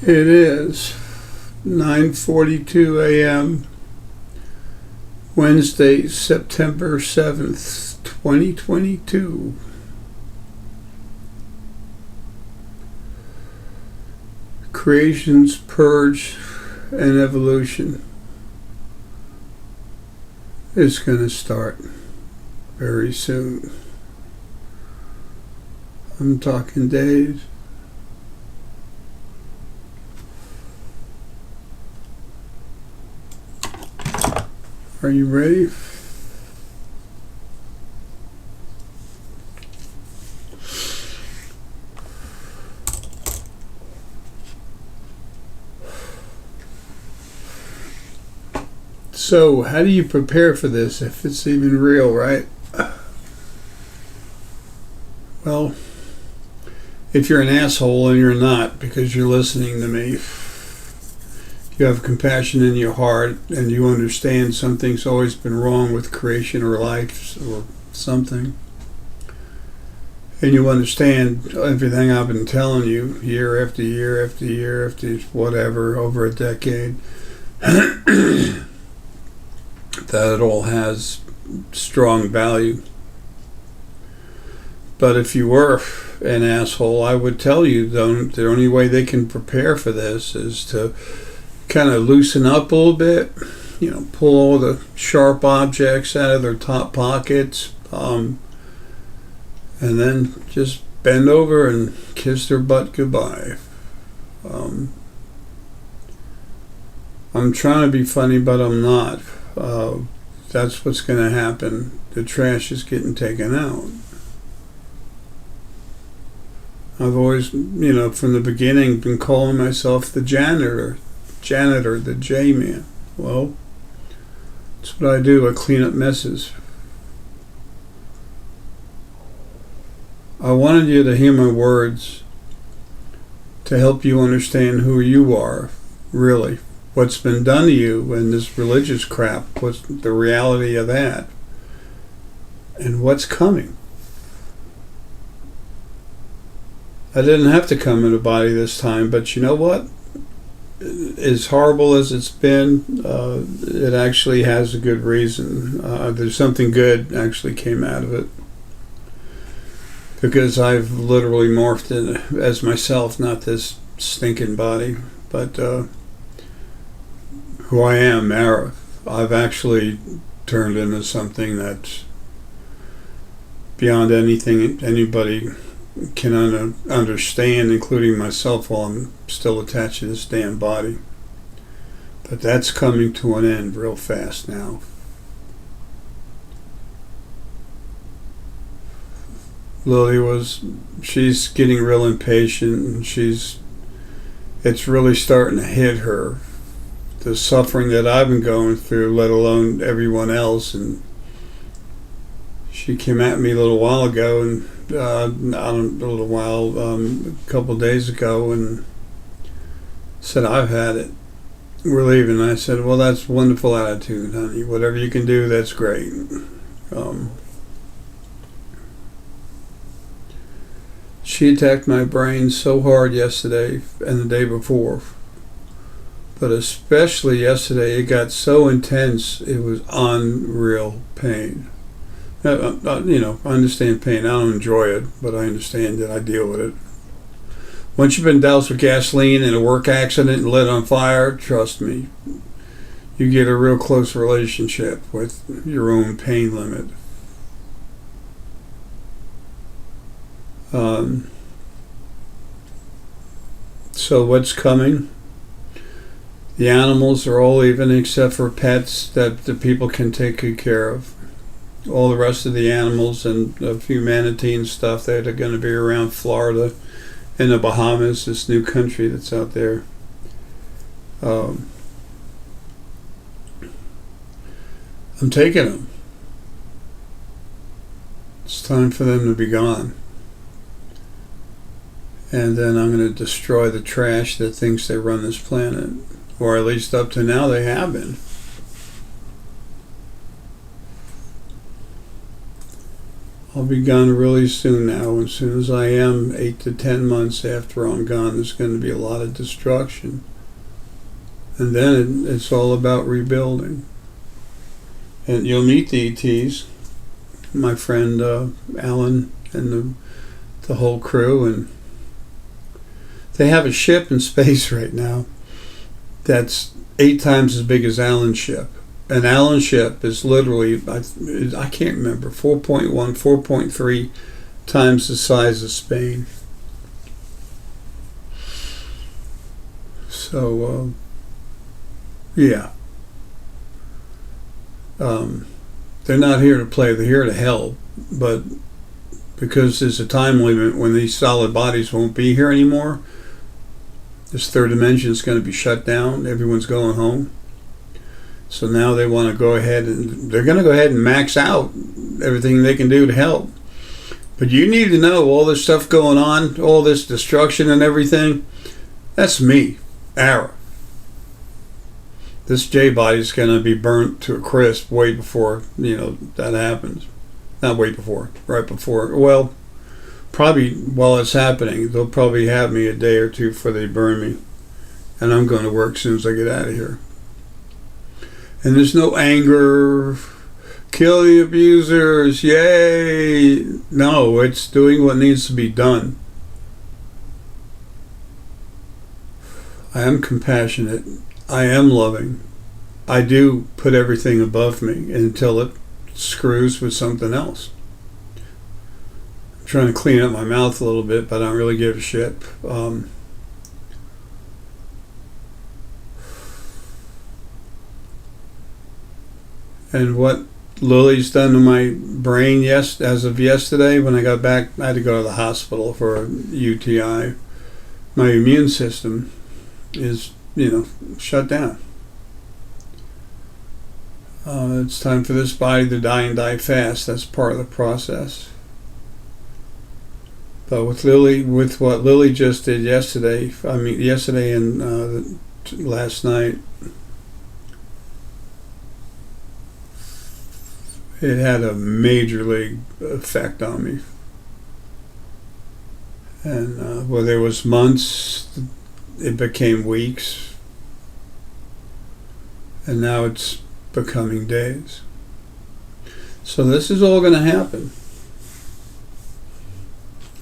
It is 9:42 a.m. Wednesday, September 7th, 2022. Creation's purge and evolution is going to start very soon. I'm talking days. Are you ready? So, how do you prepare for this if it's even real, right? Well, if you're an asshole and you're not because you're listening to me, you have compassion in your heart and you understand something's always been wrong with creation or life or something, and you understand everything I've been telling you year after year after year after whatever, over a decade, that it all has strong value. But if you were an asshole, I would tell you the only way they can prepare for this is to kind of loosen up a little bit, pull all the sharp objects out of their top pockets, and then just bend over and kiss their butt goodbye. I'm trying to be funny, but I'm not. That's what's going to happen. The trash is getting taken out. I've always, from the beginning, been calling myself the janitor, the J-man. Well, that's what I do. I clean up messes. I wanted you to hear my words to help you understand who you are, really. What's been done to you and this religious crap, what's the reality of that, and what's coming. I didn't have to come in a body this time, but you know what? As horrible as it's been, it actually has a good reason. There's something good actually came out of it. Because I've literally morphed in as myself, not this stinking body, but who I am, Mara. I've actually turned into something that's beyond anything anybody can understand, including myself, while I'm still attached to this damn body. But that's coming to an end real fast now. Lily she's getting real impatient, and it's really starting to hit her. The suffering that I've been going through, let alone everyone else, and she came at me a little while ago, and a couple of days ago, and said, "I've had it. We're leaving." I said, "Well, that's a wonderful attitude, honey. Whatever you can do, that's great." She attacked my brain so hard yesterday and the day before, but especially yesterday, it got so intense, it was unreal pain. I understand pain. I don't enjoy it, but I understand it. I deal with it. Once you've been doused with gasoline in a work accident and lit on fire, trust me, you get a real close relationship with your own pain limit. So what's coming? The animals are all leaving except for pets that the people can take good care of. All the rest of the animals and a few manatee and stuff that are going to be around Florida and the Bahamas, this new country that's out there. I'm taking them. It's time for them to be gone. And then I'm going to destroy the trash that thinks they run this planet. Or at least up to now they have been. I'll be gone really soon now. As soon as I am, 8 to 10 months after I'm gone, there's going to be a lot of destruction. And then it's all about rebuilding. And you'll meet the ETs, my friend Alan and the whole crew, and they have a ship in space right now that's 8 times as big as Alan's ship. An Allen ship is literally, I can't remember, 4.1, 4.3 times the size of Spain. So, yeah. They're not here to play, they're here to help. But because there's a time limit when these solid bodies won't be here anymore, this third dimension is going to be shut down, everyone's going home. So now they want to go ahead and they're going to go ahead and max out everything they can do to help. But you need to know all this stuff going on, all this destruction and everything, that's me, Ara. This J-body's going to be burnt to a crisp way before, that happens. Not way before, right before. Well, probably while it's happening, they'll probably have me a day or two before they burn me. And I'm going to work as soon as I get out of here. And there's no anger, kill the abusers, yay. No, it's doing what needs to be done. I am compassionate. I am loving. I do put everything above me until it screws with something else. I'm trying to clean up my mouth a little bit, but I don't really give a shit. And what Lily's done to my brain, as of yesterday, when I got back, I had to go to the hospital for a UTI. My immune system is, shut down. It's time for this body to die and die fast. That's part of the process. But with what Lily just did yesterday and last night, it had a major league effect on me. And where there was months, it became weeks. And now it's becoming days. So this is all going to happen.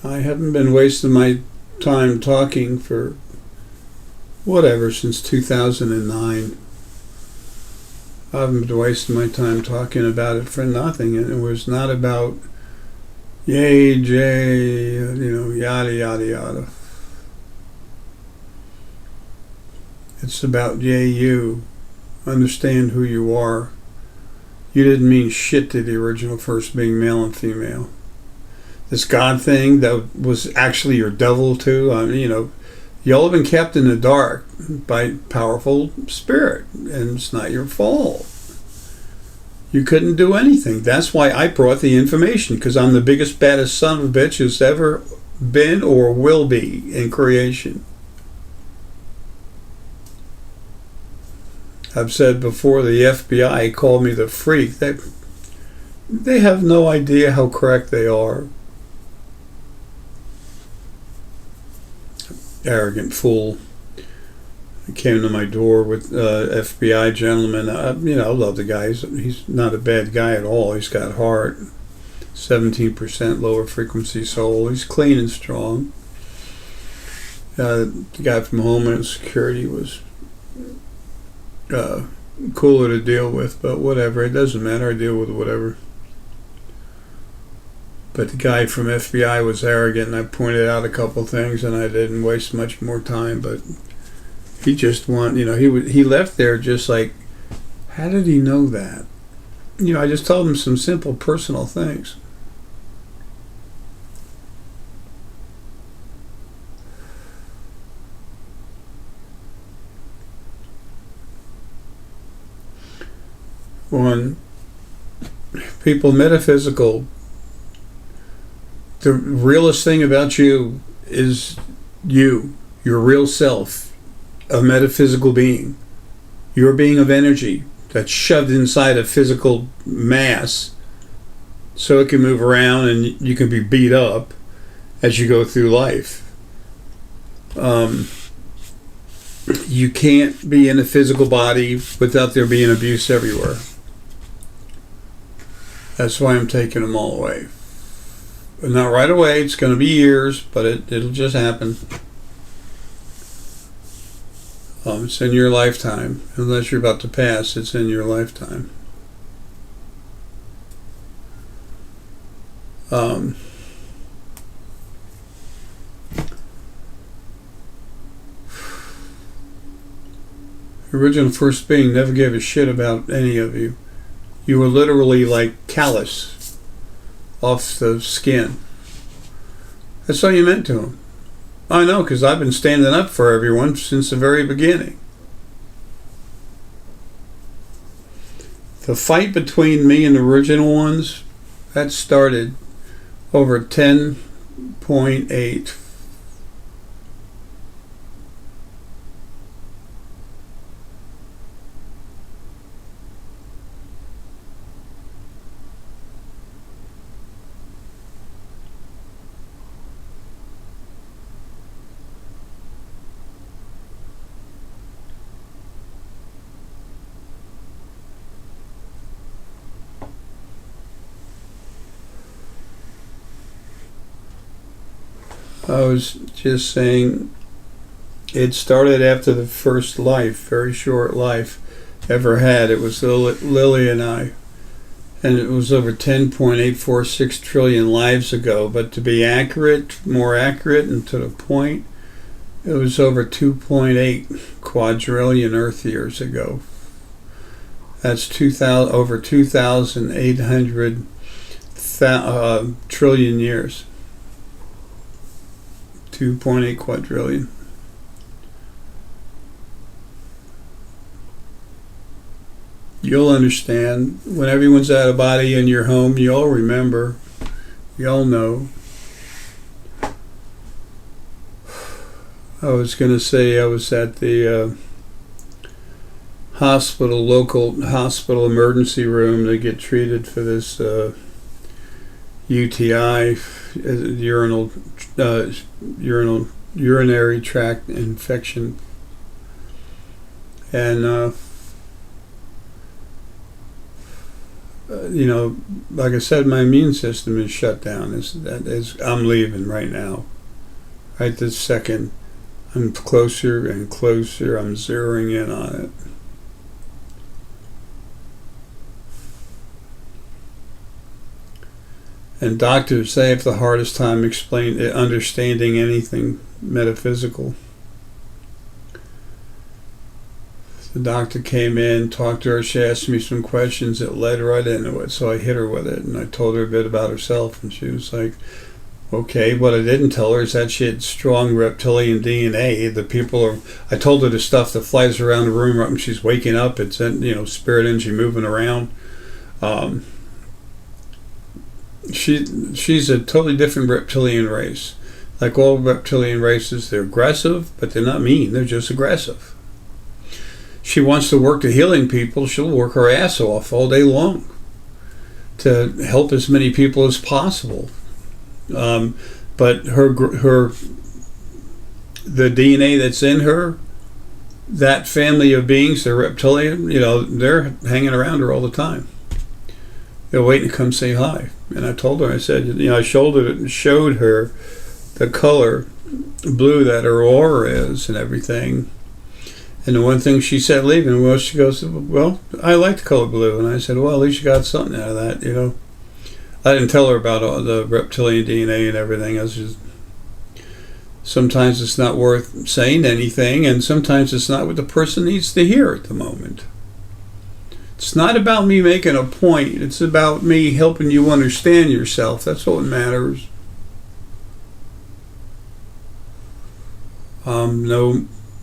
I haven't been wasting my time talking for since 2009. I haven't been wasting my time talking about it for nothing. And it was not about yay, Jay, yada, yada, yada. It's about yay, you. Understand who you are. You didn't mean shit to the original first being male and female. This God thing that was actually your devil too, y'all have been kept in the dark by powerful spirit, and it's not your fault. You couldn't do anything. That's why I brought the information, because I'm the biggest, baddest son of a bitch who's ever been or will be in creation. I've said before, the FBI called me the freak. They have no idea how correct they are. Arrogant fool. He came to my door with FBI gentleman. I love the guy. He's not a bad guy at all. He's got heart. 17% lower frequency soul. He's clean and strong. The guy from Homeland Security was cooler to deal with, but whatever. It doesn't matter. I deal with whatever. But the guy from FBI was arrogant, and I pointed out a couple things, and I didn't waste much more time. But he just he left there just like, how did he know that? I just told him some simple personal things. When people metaphysical, the realest thing about you is you, your real self, a metaphysical being. You're a being of energy that's shoved inside a physical mass so it can move around and you can be beat up as you go through life. You can't be in a physical body without there being abuse everywhere. That's why I'm taking them all away. But not right away. It's going to be years, but it'll just happen. It's in your lifetime. Unless you're about to pass, it's in your lifetime. The original first being never gave a shit about any of you. You were literally like callus off the skin. That's all you meant to him. I know, because I've been standing up for everyone since the very beginning. The fight between me and the original ones, that started over 10.8. I was just saying, it started after the first life, very short life, ever had. It was Lily and I. And it was over 10.846 trillion lives ago. But to be accurate, more accurate and to the point, it was over 2.8 quadrillion Earth years ago. That's over 2,800 trillion years. 2.8 quadrillion. You'll understand. When everyone's out of body in your home, you'll remember. You'll know. I was going to say I was at the local hospital emergency room to get treated for this UTI, urinary tract infection, and like I said, my immune system is shut down. I'm leaving right now, right this second. I'm closer and closer. I'm zeroing in on it. And doctors, they have the hardest time understanding anything metaphysical. The doctor came in, talked to her, she asked me some questions that led right into it, so I hit her with it, and I told her a bit about herself, and she was like, okay. What I didn't tell her is that she had strong reptilian DNA. I told her the stuff that flies around the room right when she's waking up, it's spirit energy moving around. She's a totally different reptilian race. Like all reptilian races, they're aggressive, but they're not mean. They're just aggressive. She wants to work to healing people. She'll work her ass off all day long to help as many people as possible. But the DNA that's in her, that family of beings, the reptilian, they're hanging around her all the time. They're waiting to come say hi. And I told her, I said, I showed her the color blue that her aura is and everything. And the one thing she said leaving was, she goes, well, I like the color blue. And I said, well, at least you got something out of that, I didn't tell her about all the reptilian DNA and everything. I was just, sometimes it's not worth saying anything, and sometimes it's not what the person needs to hear at the moment. It's not about me making a point. It's about me helping you understand yourself. That's what matters.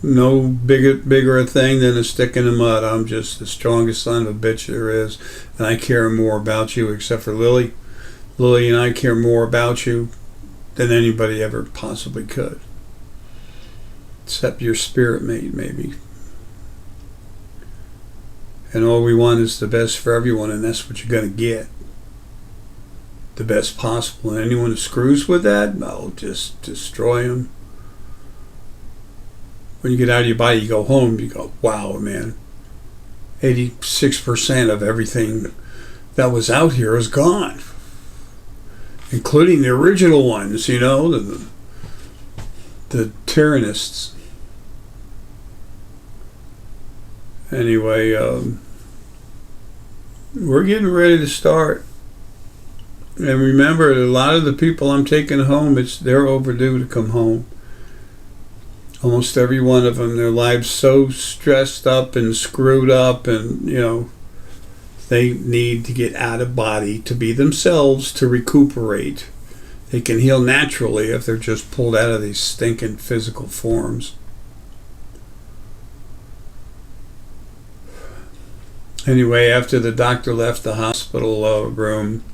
No bigger a thing than a stick in the mud. I'm just the strongest son of a bitch there is, and I care more about you, except for Lily. Lily and I care more about you than anybody ever possibly could, except your spirit mate, maybe. And all we want is the best for everyone, and that's what you're going to get. the best possible. And anyone who screws with that, I'll just destroy them. When you get out of your body, you go home, you go, wow, man, 86% of everything that was out here is gone, including the original ones, the tyrannists. Anyway, we're getting ready to start. And remember, a lot of the people I'm taking home, they're overdue to come home. Almost every one of them, their lives so stressed up and screwed up, and they need to get out of body to be themselves, to recuperate. They can heal naturally if they're just pulled out of these stinking physical forms. Anyway, after the doctor left the hospital room,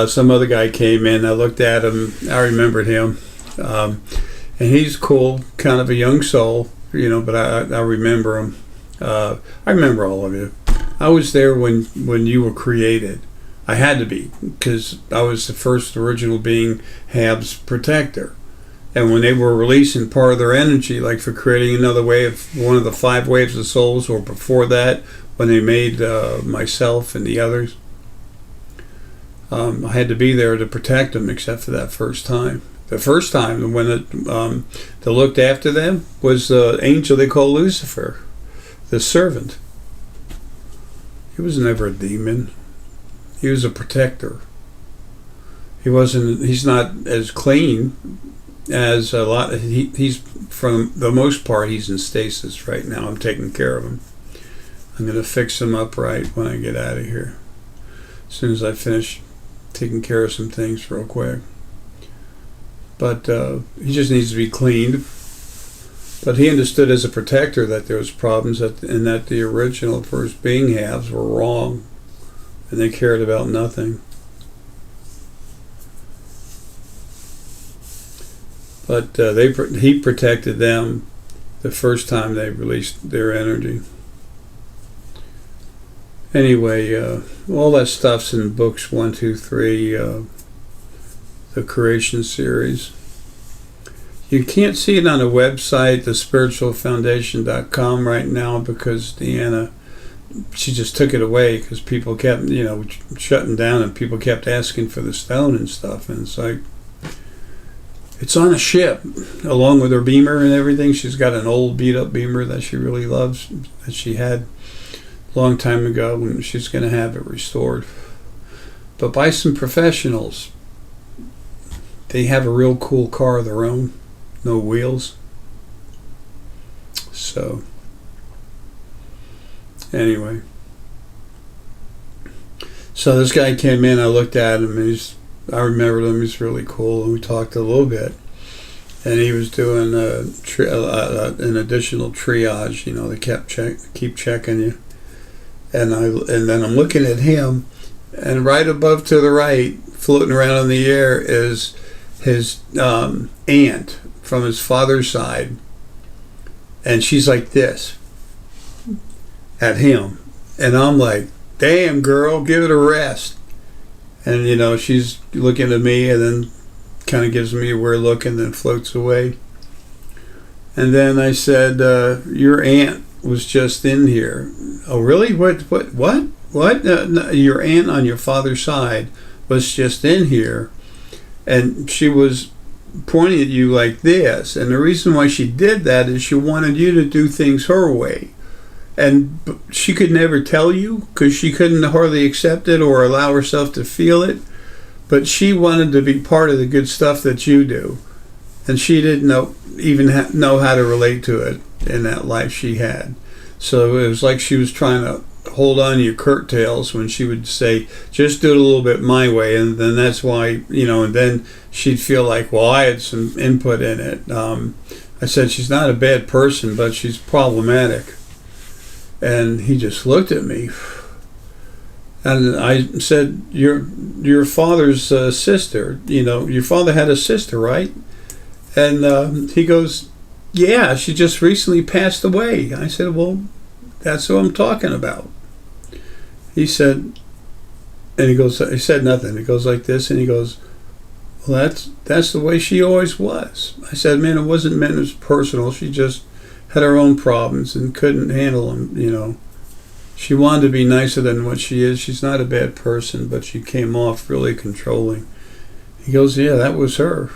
some other guy came in. I looked at him. I remembered him. And he's cool, kind of a young soul, but I remember him. I remember all of you. I was there when you were created. I had to be, because I was the first original being, Hab's protector. And when they were releasing part of their energy, like for creating another wave, one of the 5 waves of souls, or before that, when they made myself and the others, I had to be there to protect them, except for that first time. The first time when that looked after them was the angel they call Lucifer, the servant. He was never a demon. He was a protector. He's not as clean as a lot. He's, from the most part, he's in stasis right now. I'm taking care of him. I'm going to fix him up right when I get out of here. As soon as I finish taking care of some things real quick. But he just needs to be cleaned. But he understood as a protector that there was problems and that the original first being halves were wrong, and they cared about nothing. But he protected them the first time they released their energy. Anyway, all that stuff's in books 1, 2, 3, the creation series. You can't see it on the website, thespiritualfoundation.com, right now, because Deanna, she just took it away because people kept, shutting down, and people kept asking for the stone and stuff. And it's like, it's on a ship, along with her beamer and everything. She's got an old beat-up beamer that she really loves, that she had a long time ago, and she's going to have it restored. But by some professionals. They have a real cool car of their own, no wheels. So, anyway. So this guy came in, I looked at him, I remembered him, he's really cool, and we talked a little bit. And he was doing an additional triage, they keep checking you. And then I'm looking at him, and right above to the right, floating around in the air, is his aunt from his father's side, and she's like this at him, and I'm like, damn girl, give it a rest. And she's looking at me, and then kind of gives me a weird look, and then floats away. And then I said, your aunt was just in here. Oh really? What no, your aunt on your father's side was just in here, and she was pointing at you like this, and the reason why she did that is she wanted you to do things her way, and she could never tell you because she couldn't hardly accept it or allow herself to feel it, but she wanted to be part of the good stuff that you do, and she didn't know how to relate to it in that life she had. So it was like she was trying to hold on to your curtails when she would say, just do it a little bit my way, and then that's why, and then she'd feel like, well, I had some input in it. I said, she's not a bad person, but she's problematic. And he just looked at me, and I said, your father's sister, your father had a sister, right? And he goes, yeah, she just recently passed away. I said, well, that's what I'm talking about. He said, And he said nothing. He goes like this, and he goes, well, that's the way she always was. I said, man, it wasn't meant as personal. She just had her own problems and couldn't handle them, you know. She wanted to be nicer than what she is. She's not a bad person, but she came off really controlling. He goes, yeah, that was her.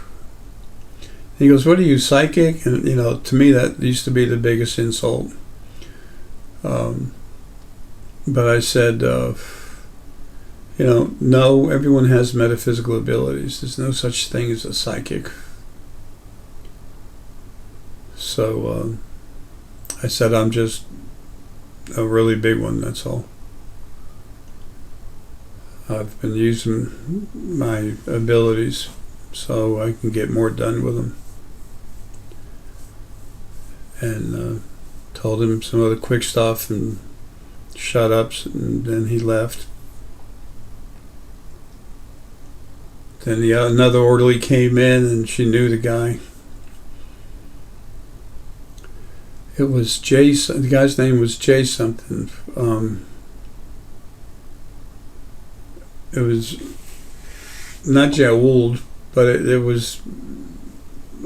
He goes, what are you, psychic? And, you know, to me that used to be the biggest insult. But I said, you know, no, everyone has metaphysical abilities. There's no such thing as a psychic. So I said, I'm just a really big one, that's all. I've been using my abilities so I can get more done with them. And told him some other quick stuff and shut ups, and then he left. Then another orderly came in, and she knew the guy. It was Jay. The guy's name was Jay something. It was not Jawold, but it was.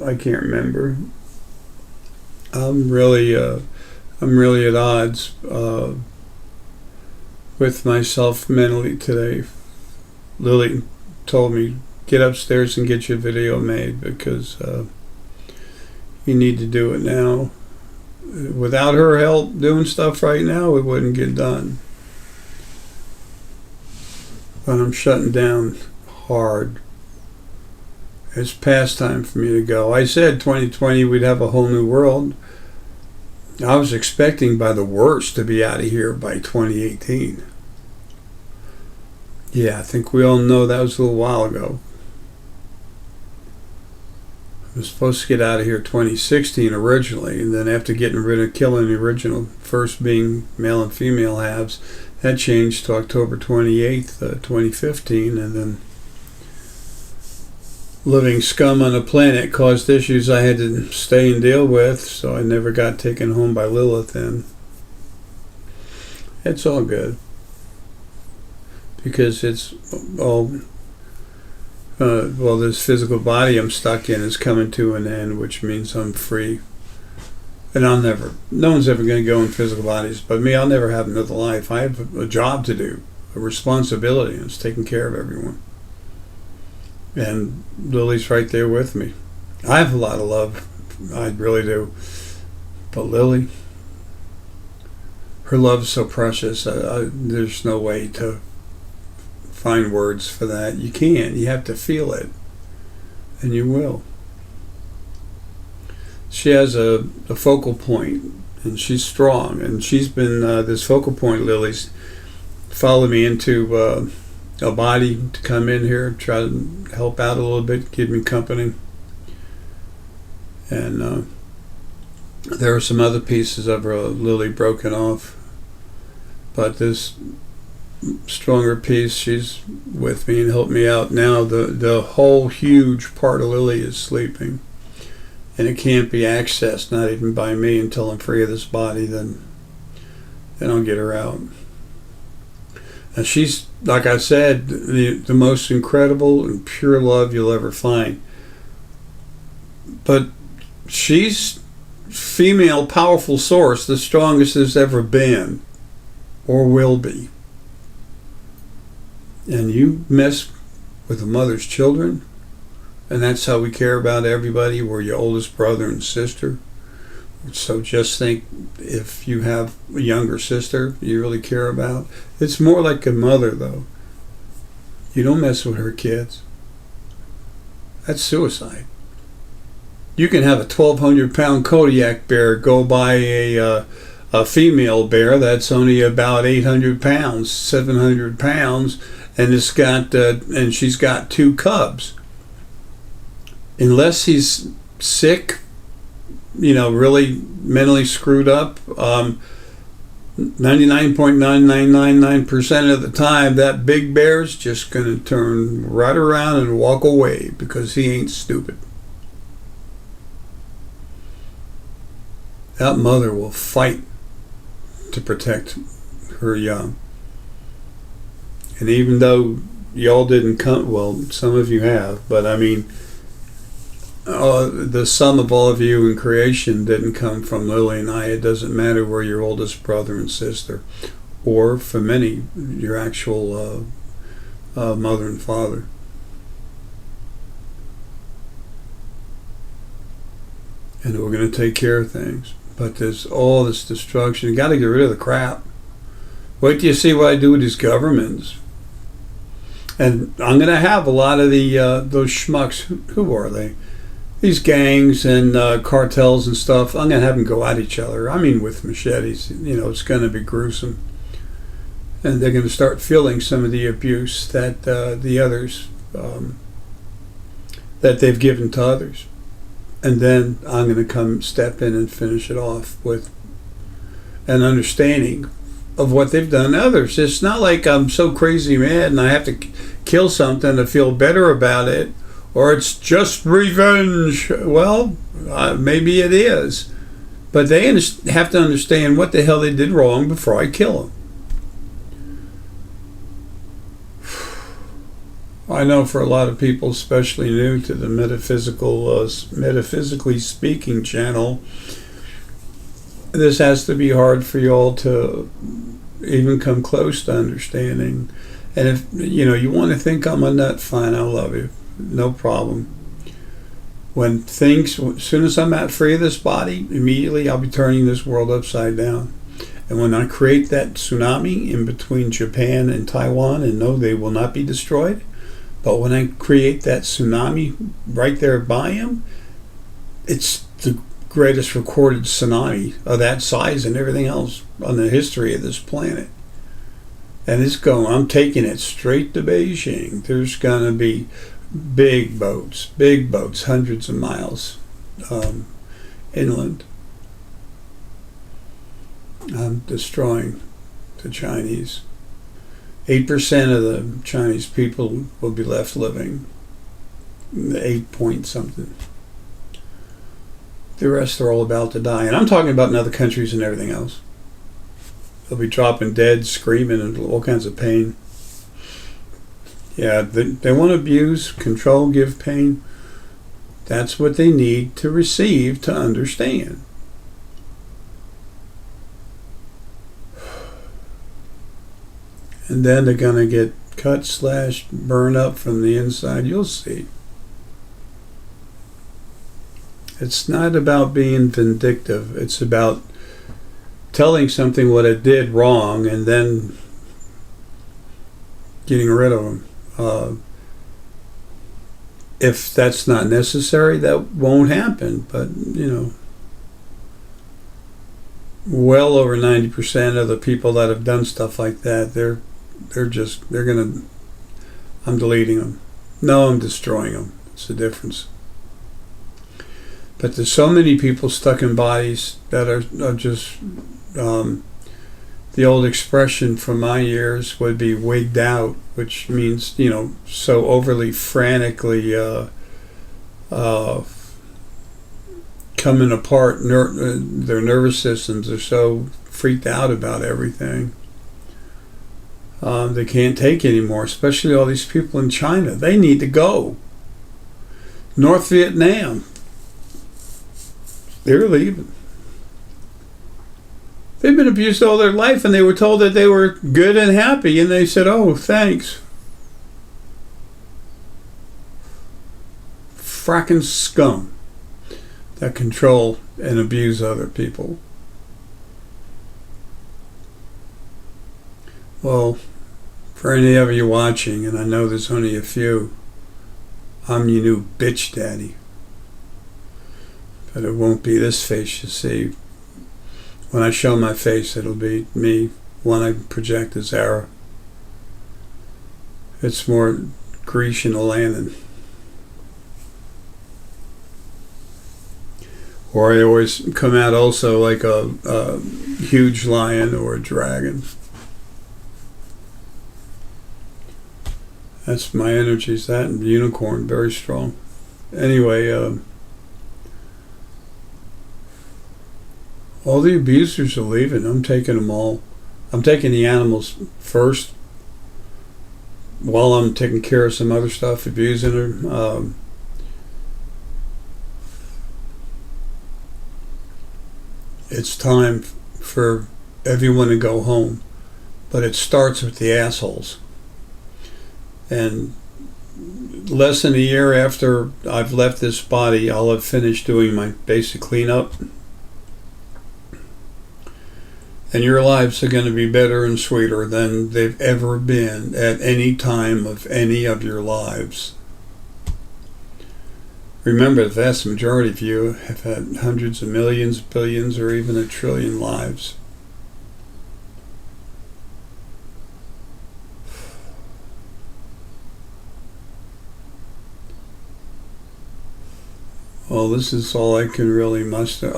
I can't remember. I'm really at odds with myself mentally today. Lily told me, get upstairs and get your video made because you need to do it now. Without her help doing stuff right now, it wouldn't get done. But I'm shutting down hard. It's past time for me to go. I said 2020 we'd have a whole new world. I was expecting by the worst to be out of here by 2018. Yeah, I think we all know that was a little while ago. I was supposed to get out of here 2016 originally, and then after killing the original, first being male and female halves, that changed to October 28th, 2015, and then living scum on the planet caused issues I had to stay and deal with, so I never got taken home by Lilith then. It's all good. Because it's all, this physical body I'm stuck in is coming to an end, which means I'm free. And no one's ever going to go in physical bodies, but me, I'll never have another life. I have a job to do, a responsibility, and it's taking care of everyone. And Lily's right there with me. I have a lot of love. I really do. But Lily, her love's so precious. There's no way to find words for that. You can't. You have to feel it. And you will. She has a focal point, and she's strong. And she's been, this focal point, Lily's followed me into a body to come in here, try to help out a little bit, give me company. And there are some other pieces of her Lily broken off. But this stronger piece, she's with me and helped me out. Now the whole huge part of Lily is sleeping. And it can't be accessed, not even by me, until I'm free of this body. Then I'll get her out. And she's, like I said, the most incredible and pure love you'll ever find. But she's female powerful source, the strongest there's ever been or will be. And you mess with a mother's children, and that's how we care about everybody. We're your oldest brother and sister. So just think, if you have a younger sister you really care about, it's more like a mother, though. You don't mess with her kids. That's suicide. You can have a 1,200-pound Kodiak bear go by a female bear that's only about 800 pounds, 700 pounds, and and she's got 2 cubs. Unless he's sick, really mentally screwed up, 99.9999% of the time, that big bear's just going to turn right around and walk away because he ain't stupid. That mother will fight to protect her young. And even though y'all didn't come, well, some of you have, but I mean, the sum of all of you in creation didn't come from Lily and I. It doesn't matter where your oldest brother and sister, or for many, your actual mother and father. And we're going to take care of things. But there's all this destruction. You got to get rid of the crap. Wait till you see what I do with these governments. And I'm going to have a lot of the those schmucks. Who are they? These gangs and cartels and stuff. I'm going to have them go at each other. I mean, with machetes. It's going to be gruesome. And they're going to start feeling some of the abuse that the others that they've given to others. And then I'm going to come step in and finish it off with an understanding of what they've done to others. It's not like I'm so crazy mad and I have to kill something to feel better about it, or it's just revenge. Well, maybe it is. But they have to understand what the hell they did wrong before I kill them. I know for a lot of people, especially new to the Metaphysically Speaking channel, this has to be hard for you all to even come close to understanding. And if you want to think I'm a nut, fine, I love you, no problem. As soon as I'm free of this body, immediately I'll be turning this world upside down. And when I create that tsunami in between Japan and Taiwan, and no, they will not be destroyed. But when I create that tsunami right there by him, it's the greatest recorded tsunami of that size and everything else on the history of this planet. And I'm taking it straight to Beijing. There's going to be big boats, hundreds of miles inland. I'm destroying the Chinese. 8% of the Chinese people will be left living. 8 point something. The rest are all about to die. And I'm talking about in other countries and everything else. They'll be dropping dead, screaming, and all kinds of pain. Yeah, they want to abuse, control, give pain. That's what they need to receive to understand. And then they're going to get cut, burn up from the inside. You'll see. It's not about being vindictive. It's about telling something what it did wrong and then getting rid of them. If that's not necessary, that won't happen. But, well over 90% of the people that have done stuff like that, I'm deleting them. No, I'm destroying them. It's the difference. But there's so many people stuck in bodies that are just, the old expression from my years would be wigged out, which means, so overly frantically coming apart. Their nervous systems are so freaked out about everything. They can't take anymore, especially all these people in China. They need to go. North Vietnam, they're leaving. They've been abused all their life, and they were told that they were good and happy, and they said, oh, thanks. Fracking scum that control and abuse other people. Well, for any of you watching, and I know there's only a few, I'm your new bitch daddy. But it won't be this face you see. When I show my face, it'll be me. One I project as Ara. It's more Grecian Alanin. Or I always come out also like a huge lion or a dragon. That's my energies. That and unicorn, very strong. Anyway, all the abusers are leaving. I'm taking them all. I'm taking the animals first. while I'm taking care of some other stuff, abusing her. It's time for everyone to go home, but it starts with the assholes. And less than a year after I've left this body, I'll have finished doing my basic cleanup. And your lives are going to be better and sweeter than they've ever been at any time of any of your lives. Remember, the vast majority of you have had hundreds of millions, billions, or even 1 trillion lives. Well, this is all I can really muster.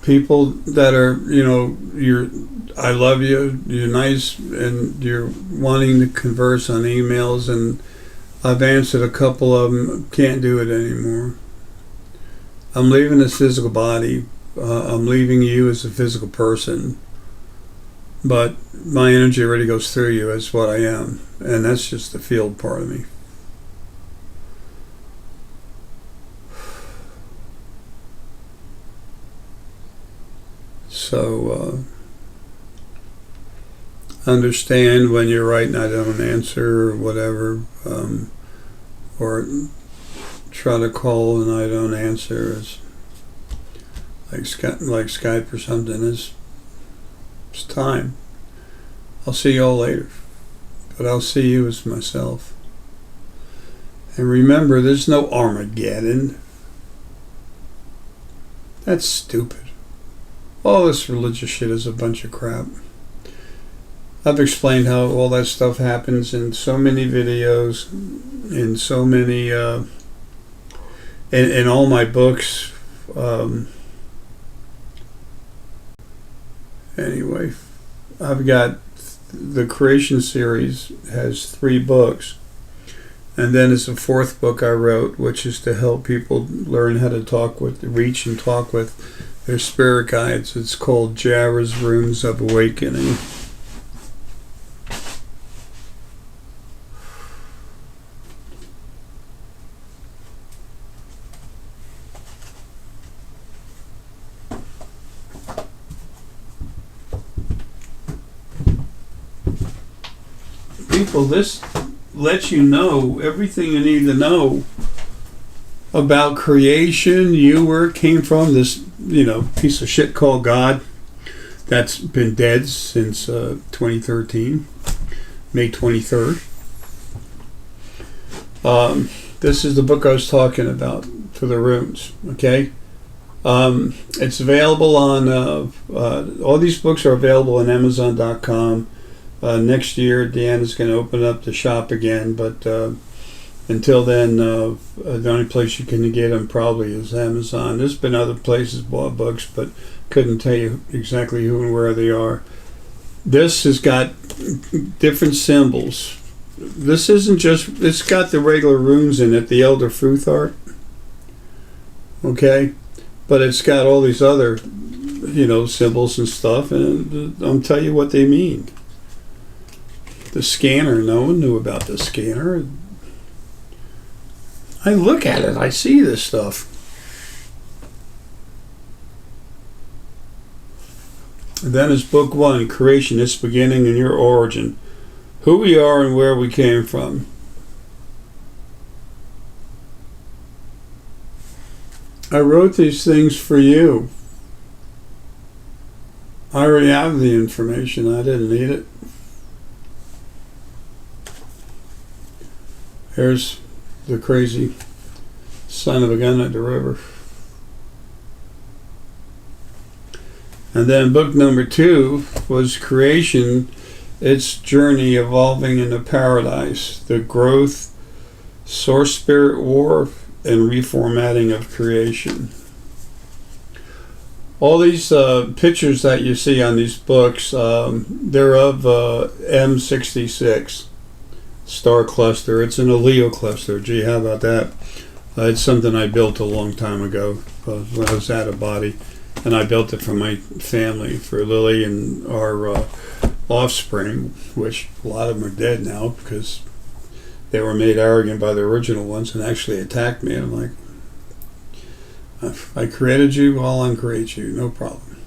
People that are, I love you, you're nice, and you're wanting to converse on emails, and I've answered a couple of them, can't do it anymore. I'm leaving this physical body. I'm leaving you as a physical person. But my energy already goes through you as what I am. And that's just the field part of me. So, understand when you're writing I don't answer or whatever, or try to call and I don't answer, is like Skype or something. It's time. I'll see you all later, but I'll see you as myself. And remember, there's no Armageddon. That's stupid. All this religious shit is a bunch of crap. I've explained how all that stuff happens in so many videos, in so many, in all my books. Anyway, I've got the creation series has 3 books, and then it's a 4th book I wrote, which is to help people learn how to reach and talk with their spirit guides. It's called Jara's Rooms of Awakening. People, this lets you know everything you need to know about creation, where it came from, this, piece of shit called God that's been dead since 2013, May 23rd. This is the book I was talking about for the runes, okay? It's available on, all these books are available on Amazon.com. Next year, Deanna's going to open up the shop again, but until then, the only place you can get them probably is Amazon. There's been other places bought books, but couldn't tell you exactly who and where they are. This has got different symbols. This isn't just, it's got the regular runes in it, the Elder Fruit Art, okay? But it's got all these other, symbols and stuff, and I'll tell you what they mean. The scanner, no one knew about the scanner. I look at it, I see this stuff. And then is book 1, Creation, its beginning and your origin. Who we are and where we came from. I wrote these things for you. I already have the information, I didn't need it. Here's the crazy son of a gun at the river. And then book number 2 was Creation, its journey evolving into paradise, the growth, source spirit war, and reformatting of creation. All these pictures that you see on these books, they're of M66. Star cluster. It's in a Leo cluster. Gee, how about that? It's something I built a long time ago when I was out of body, and I built it for my family, for Lily and our offspring, which a lot of them are dead now because they were made arrogant by the original ones and actually attacked me. And I'm like, I created you, I'll uncreate you, no problem.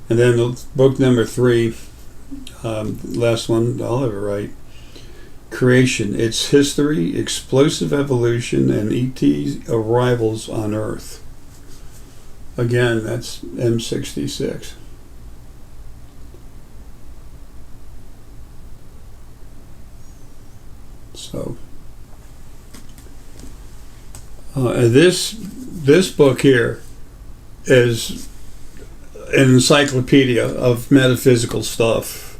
And then book number 3, last one I'll ever write, Creation, Its History, Explosive Evolution, and ET Arrivals on Earth. Again, that's M66. So, this book here is an encyclopedia of metaphysical stuff.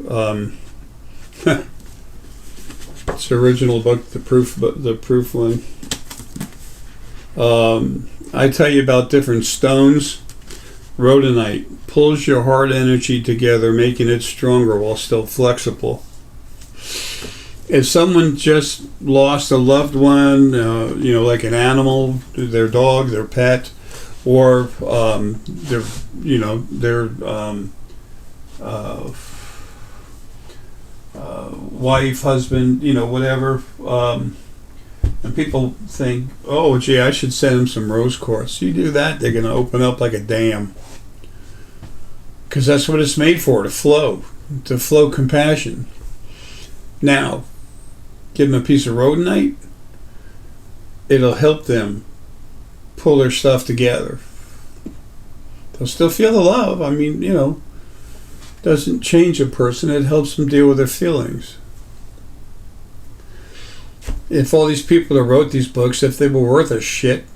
It's the original book, the proof one. I tell you about different stones. Rhodonite pulls your heart energy together, making it stronger while still flexible. If someone just lost a loved one, like an animal, their dog, their pet, or their wife, husband, whatever, and people think, oh, gee, I should send them some rose quartz. You do that, they're going to open up like a dam, because that's what it's made for, to flow compassion. Now, give them a piece of rhodonite, it'll help them pull their stuff together. They'll still feel the love. I mean, doesn't change a person, it helps them deal with their feelings. If all these people that wrote these books, if they were worth a shit,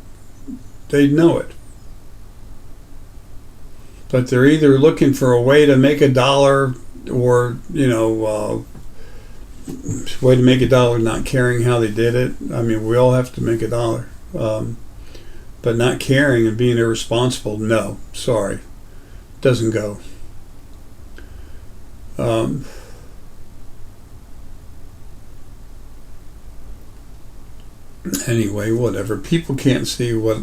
they'd know it. But they're either looking for a way to make $1 or, way to make $1 not caring how they did it. I mean, we all have to make $1. But not caring and being irresponsible, no, sorry, doesn't go. Anyway, whatever. People can't see what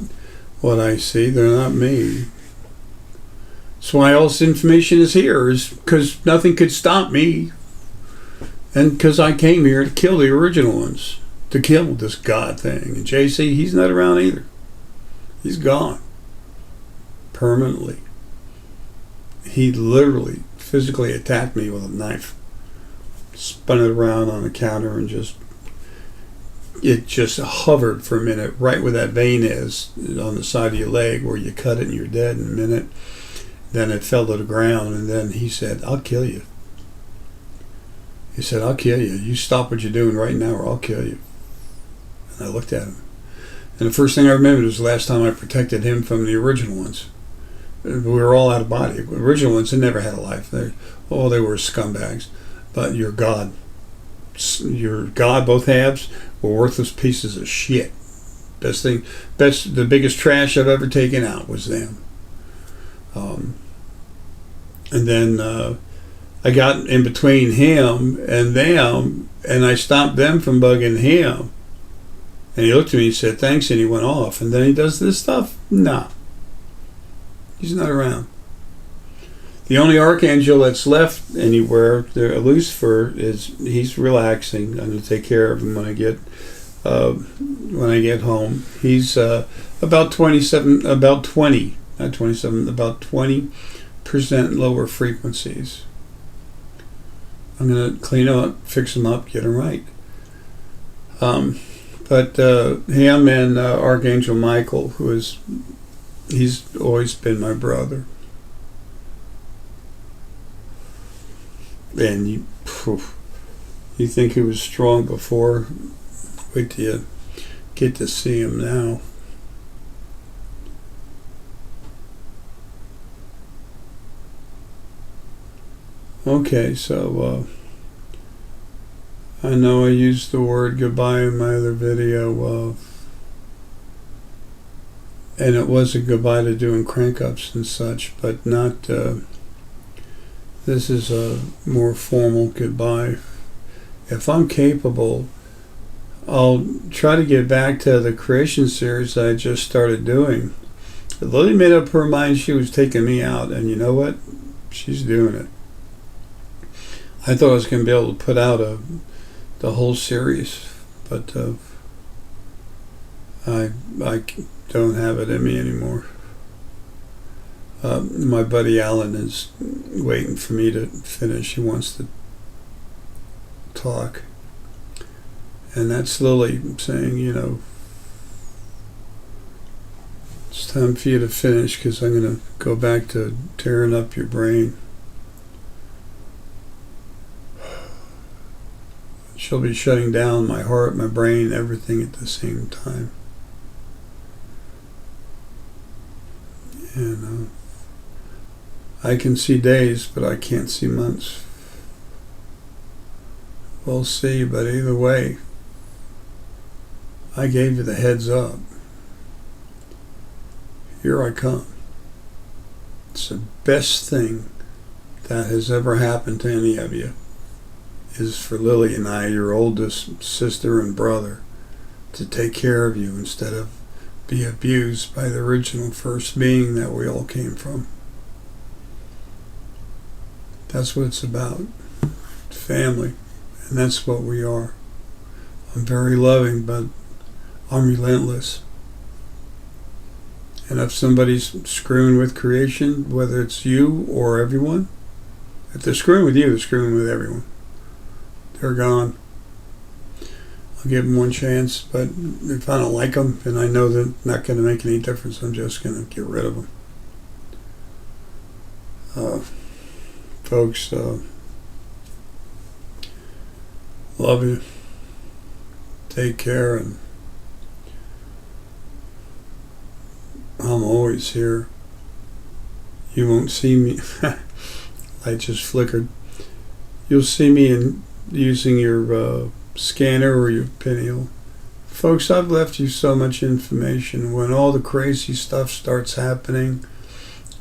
I see. They're not me. That's why all this information is here, is because nothing could stop me. And because I came here to kill the original ones, to kill this God thing. And JC, he's not around either. He's gone. Permanently. He literally, physically attacked me with a knife. Spun it around on the counter and it just hovered for a minute right where that vein is on the side of your leg where you cut it and you're dead in a minute. Then it fell to the ground, and then he said, I'll kill you. He said, I'll kill you. You stop what you're doing right now or I'll kill you. And I looked at him. And the first thing I remembered was the last time I protected him from the original ones. We were all out of body. The original ones had never had a life. They were scumbags. But your God, both halves, were worthless pieces of shit. The biggest trash I've ever taken out was them. And then I got in between him and them, and I stopped them from bugging him. And he looked at me and said, thanks, and he went off. And then he does this stuff? Nah. He's not around. The only archangel that's left anywhere, Lucifer, he's relaxing. I'm going to take care of him when I get home. He's about 20% lower frequencies. I'm going to clean him up, fix him up, get him right. But him and Archangel Michael, he's always been my brother. And you think he was strong before? Wait till you get to see him now. Okay, so I know I used the word goodbye in my other video, and it was a goodbye to doing crank-ups and such, but not, this is a more formal goodbye. If I'm capable, I'll try to get back to the creation series I just started doing. Lily made up her mind she was taking me out, and you know what? She's doing it. I thought I was going to be able to put out the whole series, but I don't have it in me anymore. My buddy Alan is waiting for me to finish. He wants to talk. And that's Lily saying, it's time for you to finish because I'm going to go back to tearing up your brain. She'll be shutting down my heart, my brain, everything at the same time. And I can see days, but I can't see months. We'll see, but either way, I gave you the heads up. Here I come. It's the best thing that has ever happened to any of you is for Lily and I, your oldest sister and brother, to take care of you instead of be abused by the original first being that we all came from. That's what it's about. Family. And that's what we are. I'm very loving, but I'm relentless. And if somebody's screwing with creation, whether it's you or everyone, if they're screwing with you, they're screwing with everyone. They're gone. I'll give them one chance, but if I don't like them and I know they're not going to make any difference, I'm just going to get rid of them. Folks, love you. Take care, and I'm always here. You won't see me. Light just flickered. You'll see me using your scanner or your pineal. Folks, I've left you so much information. When all the crazy stuff starts happening,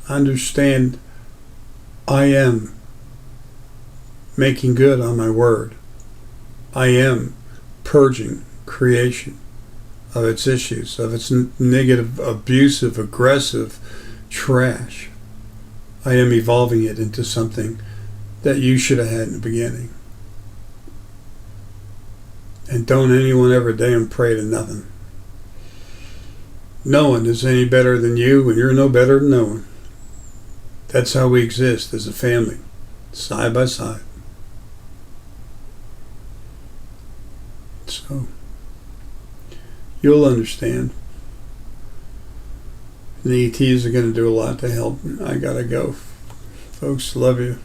understand I am making good on my word. I am purging creation of its issues, of its negative, abusive, aggressive trash. I am evolving it into something that you should have had in the beginning. And don't anyone ever damn pray to nothing. No one is any better than you, and you're no better than no one. That's how we exist as a family, side by side. So, you'll understand. The ETs are going to do a lot to help. I gotta go. Folks, love you.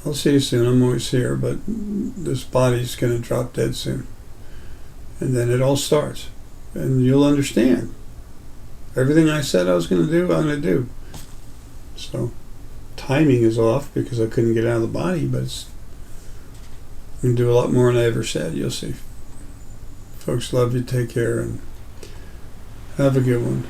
I'll see you soon. I'm always here, but this body's going to drop dead soon. And then it all starts. And you'll understand. Everything I said I was going to do, I'm going to do. So, timing is off because I couldn't get out of the body, but I'm going to do a lot more than I ever said. You'll see. Folks, love you. Take care, and have a good one.